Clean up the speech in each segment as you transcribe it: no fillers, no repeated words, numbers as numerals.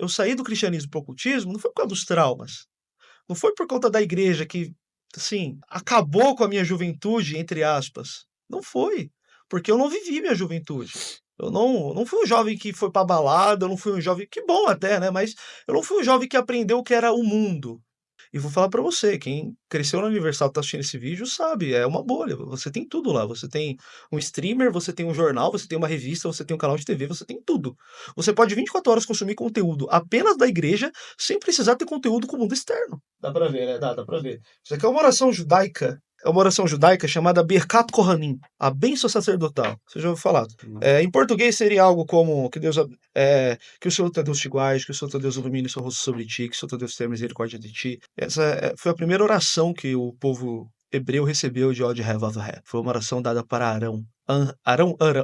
eu saí do cristianismo para o ocultismo não foi por causa dos traumas, não foi por conta da igreja que, assim, acabou com a minha juventude, entre aspas. Não foi, porque eu não vivi minha juventude. Eu não fui um jovem que foi pra balada, eu não fui um jovem que bom até, né, mas eu não fui um jovem que aprendeu o que era o mundo. E vou falar pra você, quem cresceu na Universal, tá assistindo esse vídeo, sabe, é uma bolha, você tem tudo lá, você tem um streamer, você tem um jornal, você tem uma revista, você tem um canal de TV, você tem tudo. Você pode 24 horas consumir conteúdo apenas da igreja, sem precisar ter conteúdo com o mundo externo. Dá pra ver, né? Dá pra ver. Isso aqui é uma oração judaica, chamada Birkat Kohanim, a bênção sacerdotal. Você já ouviu falar? Em português seria algo como que que o Senhor teu Deus te guarde, que o Senhor teu Deus ilumine seu rosto sobre ti, que o Senhor teu Deus tenha misericórdia de ti. Essa foi a primeira oração que o povo hebreu recebeu de Od Revav He. Foi uma oração dada para Arão.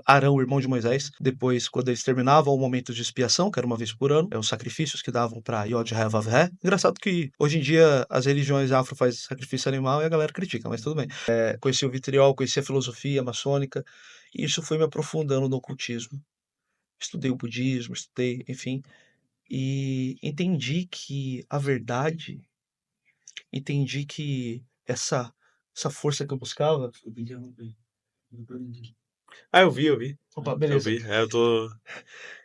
Arão, irmão de Moisés. Depois, quando eles terminavam o momento de expiação, que era uma vez por ano, os sacrifícios que davam para Yod Revav He. Engraçado que hoje em dia as religiões afro fazem sacrifício animal e a galera critica, mas tudo bem. Conheci o vitriol, conheci a filosofia maçônica, e isso foi me aprofundando no ocultismo. Estudei o budismo, enfim, e entendi que essa força que eu buscava. Ah, eu vi. Opa, Eu beleza. vi. Eu tô.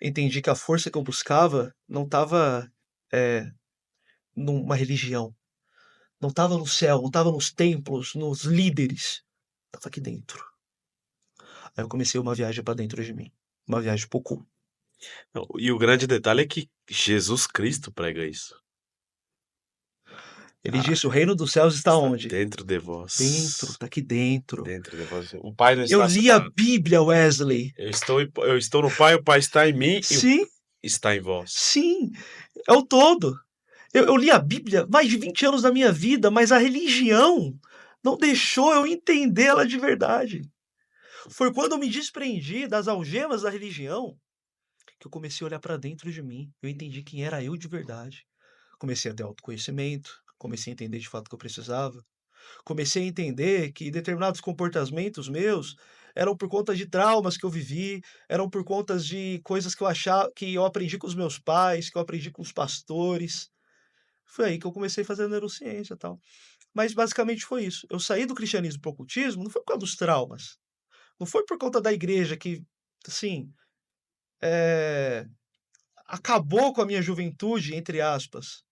Entendi que a força que eu buscava não estava numa religião, não estava no céu, não estava nos templos, nos líderes, estava aqui dentro. Aí eu comecei uma viagem para dentro de mim, uma viagem pro oculto. Não, e o grande detalhe é que Jesus Cristo prega isso. Ele disse: o reino dos céus está onde? Dentro de vós. Dentro, tá aqui dentro. Dentro de vós. O Pai não Eu está li a separado. Bíblia, Wesley. Eu estou no Pai, o Pai está em mim Sim, e está em vós. sim, é o todo. Eu li a Bíblia mais de 20 anos da minha vida, mas a religião não deixou eu entendê-la de verdade. Foi quando eu me desprendi das algemas da religião que eu comecei a olhar para dentro de mim. Eu entendi quem era eu de verdade. Comecei a ter autoconhecimento, comecei a entender de fato o que eu precisava. Comecei a entender que determinados comportamentos meus eram por conta de traumas que eu vivi, eram por conta de coisas que eu achava, que eu aprendi com os meus pais, que eu aprendi com os pastores. Foi aí que eu comecei a fazer neurociência e tal. Mas basicamente foi isso. Eu saí do cristianismo para o ocultismo não foi por causa dos traumas. Não foi por conta da igreja que, assim, eh, acabou com a minha juventude, entre aspas.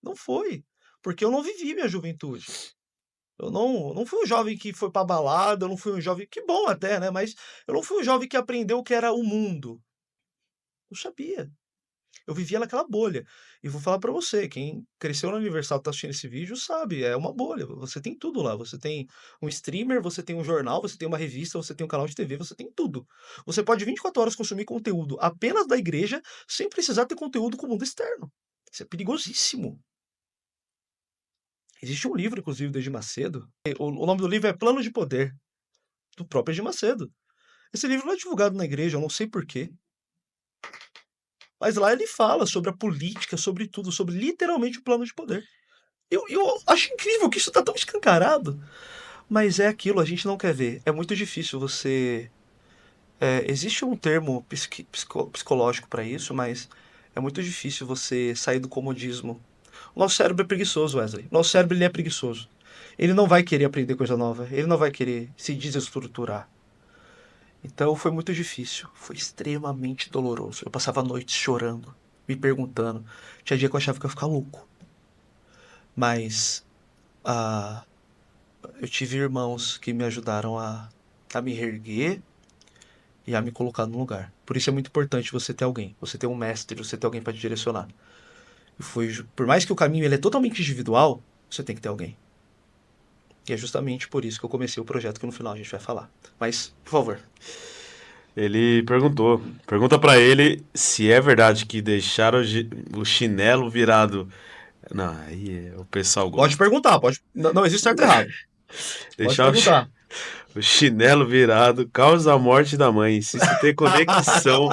Não foi, porque eu não vivi minha juventude. Eu não fui um jovem que foi pra balada, eu não fui um jovem que bom até, né, mas eu não fui um jovem que aprendeu o que era o mundo. Eu sabia. Eu vivia naquela bolha. E vou falar pra você, quem cresceu na Universal, tá assistindo esse vídeo, sabe, é uma bolha. Você tem tudo lá. Você tem um streamer, você tem um jornal, você tem uma revista, você tem um canal de TV, você tem tudo. Você pode 24 horas consumir conteúdo apenas da igreja, sem precisar ter conteúdo com o mundo externo. Isso é perigosíssimo. Existe um livro, inclusive, do Edir Macedo. O nome do livro é Plano de Poder, do próprio Edir Macedo. Esse livro não é divulgado na igreja, eu não sei porquê. Mas lá ele fala sobre a política, sobre tudo, sobre literalmente o plano de poder. Eu acho incrível que isso tá tão escancarado. Mas é aquilo, a gente não quer ver. É muito difícil você. Existe um termo psicológico para isso, mas é muito difícil você sair do comodismo. O nosso cérebro é preguiçoso, Wesley. O nosso cérebro ele é preguiçoso. Ele não vai querer aprender coisa nova. Ele não vai querer se desestruturar. Então foi muito difícil. Foi extremamente doloroso. Eu passava noites chorando, me perguntando. Tinha dia que eu achava que eu ia ficar louco. Mas ah, eu tive irmãos que me ajudaram a me reerguer e a me colocar no lugar. Por isso é muito importante você ter alguém. Você ter um mestre, você ter alguém para te direcionar. E por mais que o caminho ele é totalmente individual, você tem que ter alguém. E é justamente por isso que eu comecei o projeto que no final a gente vai falar. Mas, por favor. Ele perguntou. Pergunta pra ele se é verdade que deixaram o chinelo virado. Não, aí o pessoal Pode gosta. perguntar, pode. Não existe certo e errado. Pode Deixar perguntar. o chinelo virado causa a morte da mãe. Se isso tem conexão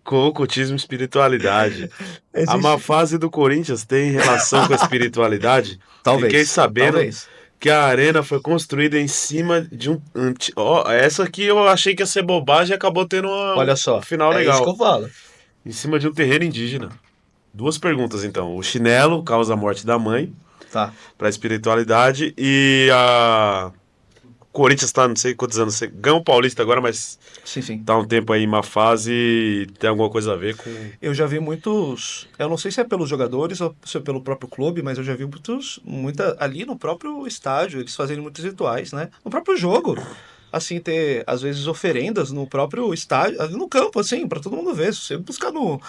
com ocultismo e espiritualidade. A má Existe. fase do Corinthians tem relação com a espiritualidade? Talvez. Fiquei sabendo Talvez. que a arena foi construída em cima de um. Ó, essa aqui eu achei que ia ser bobagem e acabou tendo Olha um só. final É isso que legal. eu falo. Em cima de um terreno indígena. Duas perguntas, então. O chinelo causa a morte da mãe Tá. pra espiritualidade e a Corinthians tá, não sei quantos anos, ganhou o Paulista agora, mas Sim, sim. tá um tempo aí em má fase e tem alguma coisa a ver com... Eu já vi muitos. Eu não sei se é pelos jogadores ou se é pelo próprio clube, mas eu já vi ali no próprio estádio, eles fazendo muitos rituais, né? No próprio jogo. Assim, ter, às vezes, oferendas no próprio estádio, ali no campo, assim, pra todo mundo ver. Se você buscar no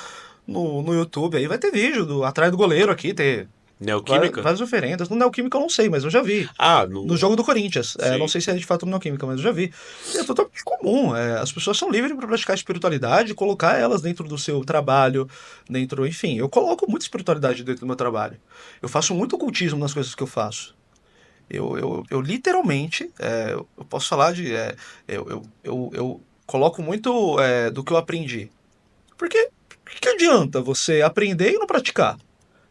YouTube aí, vai ter vídeo atrás do goleiro aqui, ter Neoquímica? várias oferendas. No Neoquímica eu não sei, mas eu já vi. Ah, No no... jogo do Corinthians. Não Sim. sei se é de fato no Neoquímica, mas eu já vi. E é totalmente comum. As pessoas são livres para praticar espiritualidade, colocar elas dentro do seu trabalho, dentro, enfim. Eu coloco muita espiritualidade dentro do meu trabalho. Eu faço muito ocultismo nas coisas que eu faço. Eu literalmente, eu posso falar de. Eu coloco muito do que eu aprendi. Porque o que adianta você aprender e não praticar?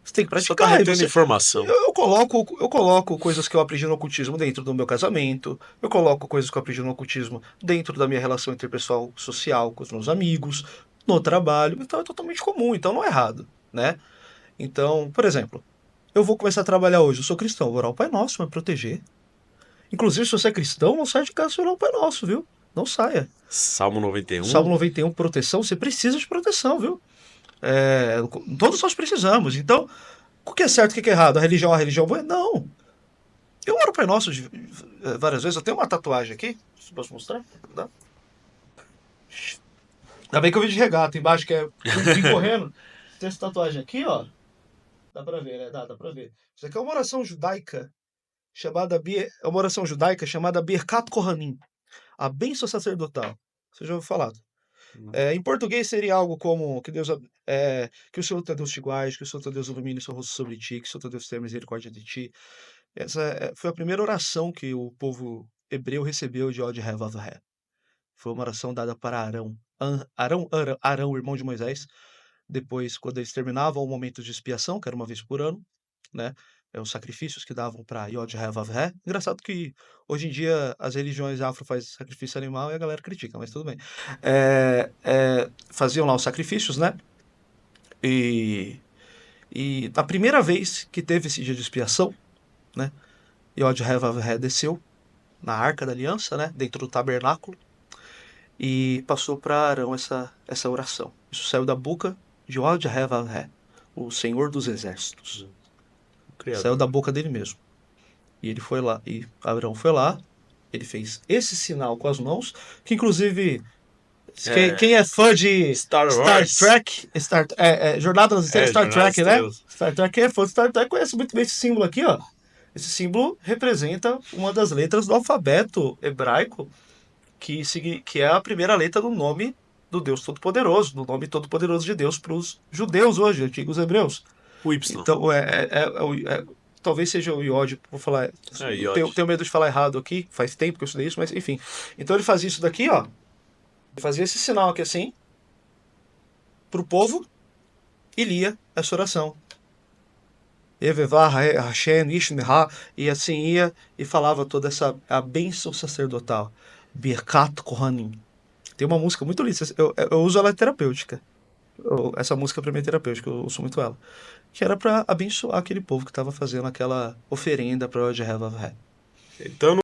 Você tem que Só tá praticar. E retendo você, informação. eu coloco coisas que eu aprendi no ocultismo dentro do meu casamento. Eu coloco coisas que eu aprendi no ocultismo dentro da minha relação interpessoal social com os meus amigos, no trabalho. Então é totalmente comum, então não é errado, né? Então, por exemplo, eu vou começar a trabalhar hoje. Eu sou cristão, vou orar o Pai Nosso para me proteger. Inclusive, se você é cristão, não saia de casa sem orar o Pai Nosso, viu? Não saia. Salmo 91. Salmo 91, proteção, você precisa de proteção, viu? Todos nós precisamos. Então, o que é certo e o que é errado? A religião boa? Não. Eu oro o Pai Nosso várias vezes. Eu tenho uma tatuagem aqui. Posso mostrar? Dá? Ainda bem que eu vi de regata embaixo, que é vim correndo. Tem essa tatuagem aqui, ó. Dá pra ver, né? Dá pra ver. Isso aqui é uma oração judaica é uma oração judaica chamada Birkat Kohanim, a bênção sacerdotal. Você já ouviu falar? Em português seria algo como que o Senhor teu Deus te guarde, que o Senhor teu Deus ilumine seu rosto sobre ti, que o Senhor teu Deus tenha misericórdia de ti. Essa foi a primeira oração que o povo hebreu recebeu de Od He Vav He. Foi uma oração dada para Arão. Arão, o irmão de Moisés. Depois, quando eles terminavam o momento de expiação, que era uma vez por ano, né? Os sacrifícios que davam para Yod He Vav He. Engraçado que hoje em dia as religiões afro fazem sacrifício animal e a galera critica, mas tudo bem. Faziam lá os sacrifícios, né? E, e a primeira vez que teve esse dia de expiação, né? Yod He Vav He desceu na Arca da Aliança, né? Dentro do tabernáculo e passou para Arão essa oração. Isso saiu da boca de Yod He Vav He, o Senhor dos Exércitos. Saiu da boca dele mesmo. E ele foi lá, e Arão foi lá, ele fez esse sinal com as mãos, que inclusive quem é fã de Star Star Wars. Trek, Jornada nas Estrelas, Star Jornada nas Trek, né? Estrelas. Star Trek, quem é fã de Star Trek conhece muito bem esse símbolo aqui, ó. Esse símbolo representa uma das letras do alfabeto hebraico, que é a primeira letra do nome do Deus Todo-Poderoso, do nome Todo-Poderoso de Deus para os judeus hoje, antigos hebreus. O Y. Então, talvez seja o Iod, vou falar. Iod. Tenho medo de falar errado aqui, faz tempo que eu estudei isso, mas enfim. Então ele fazia isso daqui, ó. Ele fazia esse sinal aqui assim, pro povo, e lia essa oração. E assim ia e falava toda a bênção sacerdotal. Birkat Kohanim. Tem uma música muito linda, eu uso ela terapêutica. Essa música pra mim é terapêutica, eu uso muito ela. Que era pra abençoar aquele povo que estava fazendo aquela oferenda para o Jehová. Então